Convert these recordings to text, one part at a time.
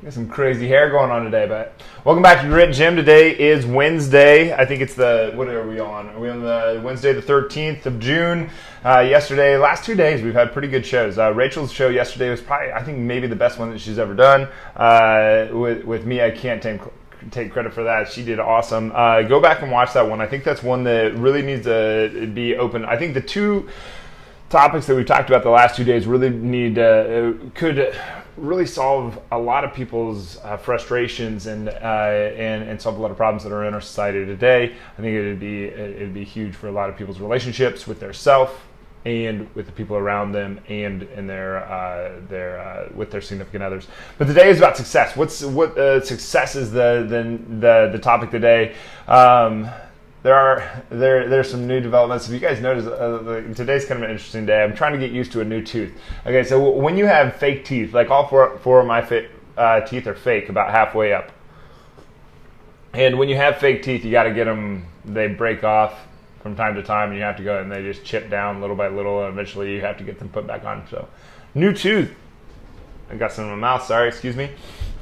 Got some crazy hair going on today, but welcome back to Grit Gym. Today is Wednesday. I think it's what are we on? Are we on the Wednesday the 13th of June? Yesterday, last 2 days, we've had pretty good shows. Rachel's show yesterday was probably, I think, maybe the best one that she's ever done. With me, I can't take credit for that. She did awesome. Go back and watch that one. I think that's one that really needs to be open. I think the two topics that we've talked about the last 2 days really could really solve a lot of people's frustrations and solve a lot of problems that are in our society today. I think it'd be huge for a lot of people's relationships with their self and with the people around them and their with their significant others. But today is about success. What success is the topic today. There's some new developments. If you guys notice, today's kind of an interesting day. I'm trying to get used to a new tooth. Okay, so when you have fake teeth, like all four of my teeth are fake about halfway up. And when you have fake teeth, you got to get them, they break off from time to time, and you have to go and they just chip down little by little, and eventually you have to get them put back on. So, new tooth. I got some in my mouth, sorry, excuse me.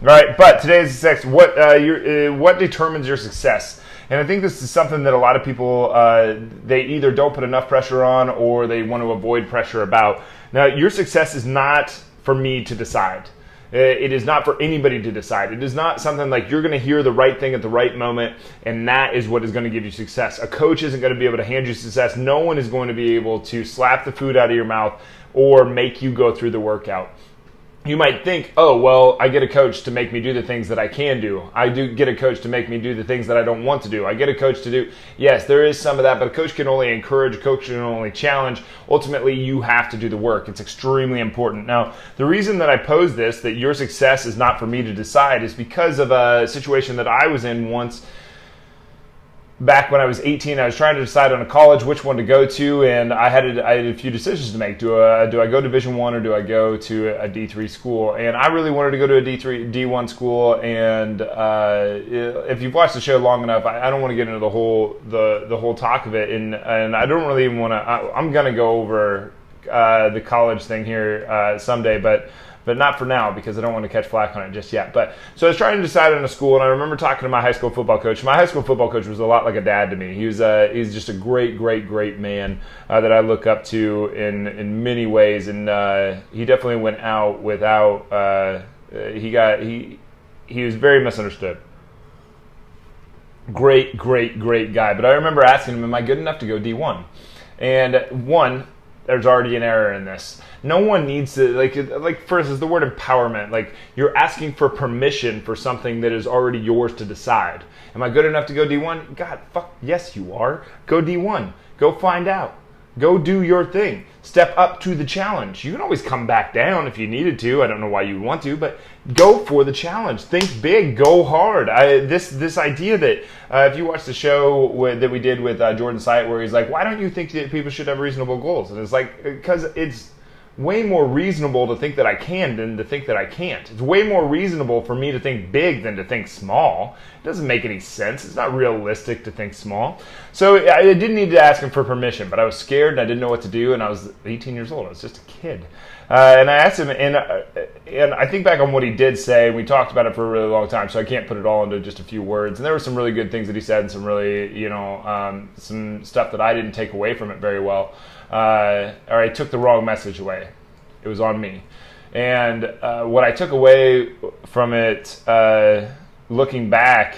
All right, but today's success, what determines your success? And I think this is something that a lot of people, they either don't put enough pressure on or they want to avoid pressure about. Now, your success is not for me to decide. It is not for anybody to decide. It is not something like you're going to hear the right thing at the right moment, and that is what is going to give you success. A coach isn't going to be able to hand you success. No one is going to be able to slap the food out of your mouth or make you go through the workout. You might think, oh, well, I get a coach to make me do the things that I can do. I do get a coach to make me do the things that I don't want to do. I get a coach to do, yes, there is some of that, but a coach can only encourage, a coach can only challenge. Ultimately, you have to do the work. It's extremely important. Now, the reason that I pose this, that your success is not for me to decide, is because of a situation that I was in once. Back when I was 18, I was trying to decide on a college which one to go to, and I had a few decisions to make. Do I go Division I or do I go to a D3 school? And I really wanted to go to a D1 school. And if you've watched the show long enough, I don't want to get into the whole talk of it, and I don't really even want to. I'm gonna go over the college thing here someday, but not for now because I don't want to catch flack on it just yet. But so I was trying to decide on a school, and I remember talking to my high school football coach. My high school football coach was a lot like a dad to me. He's just a great man that I look up to in many ways, and he definitely went out without. He was very misunderstood. Great guy. But I remember asking him, "Am I good enough to go D1?" And one, there's already an error in this. No one needs to, like first is the word empowerment. Like, you're asking for permission for something that is already yours to decide. Am I good enough to go D1? God, fuck, yes you are. Go D1. Go find out. Go do your thing. Step up to the challenge. You can always come back down if you needed to. I don't know why you want to, but go for the challenge. Think big. Go hard. This idea that if you watch the show that we did with Jordan Syatt, where he's like, why don't you think that people should have reasonable goals? And it's like, because it's way more reasonable to think that I can than to think that I can't. It's way more reasonable for me to think big than to think small. It doesn't make any sense. It's not realistic to think small. So I didn't need to ask him for permission, but I was scared and I didn't know what to do, and I was 18 years old. I was just a kid. And I asked him, and I think back on what he did say, and we talked about it for a really long time, so I can't put it all into just a few words. And there were some really good things that he said, and some really, some stuff that I didn't take away from it very well. Or I took the wrong message away. It was on me. And what I took away from it, looking back,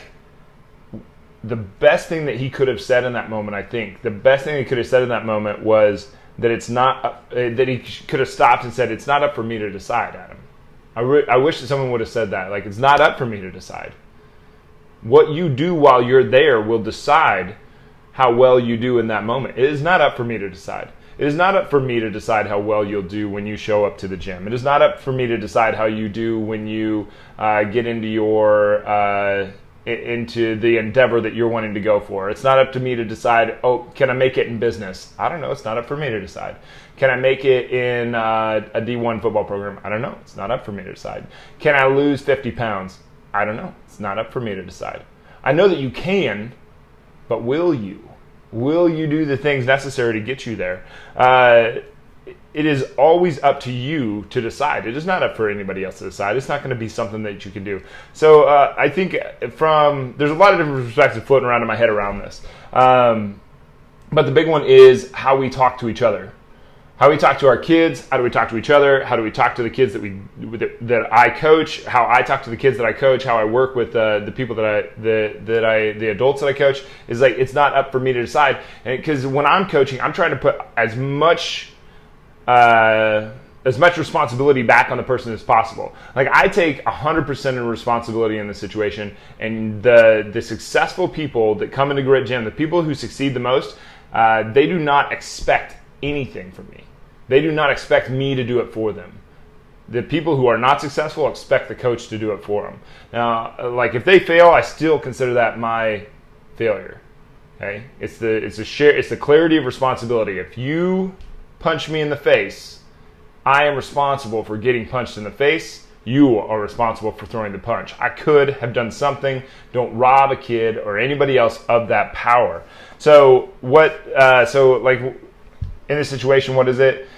the best thing that he could have said in that moment, I think, the best thing he could have said in that moment was that it's not, that he could have stopped and said, it's not up for me to decide, Adam. I wish that someone would have said that. Like, it's not up for me to decide. What you do while you're there will decide how well you do in that moment. It is not up for me to decide. It is not up for me to decide how well you'll do when you show up to the gym. It is not up for me to decide how you do when you get into into the endeavor that you're wanting to go for. It's not up to me to decide, oh, can I make it in business? I don't know. It's not up for me to decide. Can I make it in a D1 football program? I don't know. It's not up for me to decide. Can I lose 50 pounds? I don't know. It's not up for me to decide. I know that you can, but will you? Will you do the things necessary to get you there? it is always up to you to decide. It is not up for anybody else to decide. It's not going to be something that you can do. So I think there's a lot of different perspectives floating around in my head around this. But the big one is how we talk to each other. How we talk to our kids, how do we talk to each other, how do we talk to the kids that I coach, how I talk to the kids that I coach, how I work with the people the adults that I coach, is like, it's not up for me to decide. Because when I'm coaching, I'm trying to put as much responsibility back on the person as possible. Like, I take 100% of responsibility in this situation, and the successful people that come into Grit Gym, the people who succeed the most, they do not expect anything from me. They do not expect me to do it for them. The people who are not successful expect the coach to do it for them. Now, like, if they fail, I still consider that my failure. Okay, it's the clarity of responsibility. If you punch me in the face, I am responsible for getting punched in the face. You are responsible for throwing the punch. I could have done something. Don't rob a kid or anybody else of that power. So in this situation, what is it?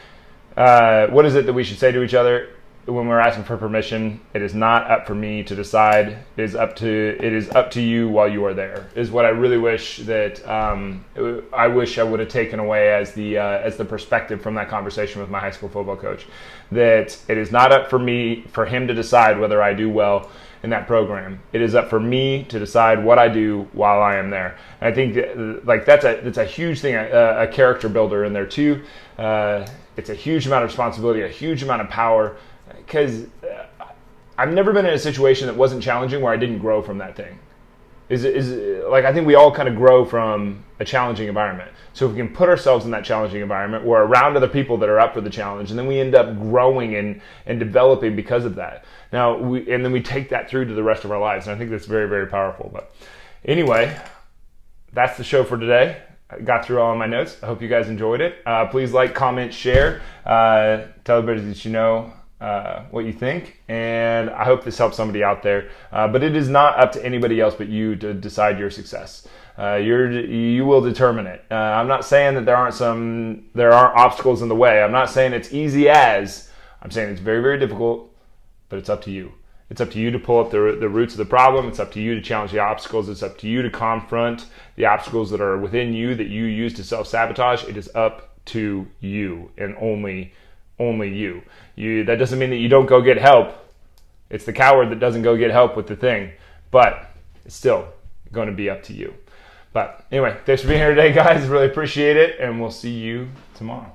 What is it that we should say to each other when we're asking for permission? It is not up for me to decide. It is up to you while you are there. Is what I really wish that I would have taken away as the perspective from that conversation with my high school football coach. That it is not up for him to decide whether I do well in that program. It is up for me to decide what I do while I am there. And I think that's a huge thing, a character builder in there too. It's a huge amount of responsibility, a huge amount of power, because I've never been in a situation that wasn't challenging where I didn't grow from that thing. I think we all kind of grow from a challenging environment. So if we can put ourselves in that challenging environment, we're around other people that are up for the challenge, and then we end up growing and developing because of that. And then we take that through to the rest of our lives, and I think that's very, very powerful. But anyway, that's the show for today. I got through all of my notes. I hope you guys enjoyed it. Please like, comment, share. Tell everybody that you know what you think, and I hope this helps somebody out there. But it is not up to anybody else but you to decide your success. You will determine it. I'm not saying that there aren't obstacles in the way. I'm not saying it's easy as. I'm saying it's very, very difficult, but it's up to you. It's up to you to pull up the roots of the problem. It's up to you to challenge the obstacles. It's up to you to confront the obstacles that are within you that you use to self-sabotage. It is up to you and only you. That doesn't mean that you don't go get help. It's the coward that doesn't go get help with the thing. But it's still going to be up to you. But anyway, thanks for being here today, guys. Really appreciate it, and we'll see you tomorrow.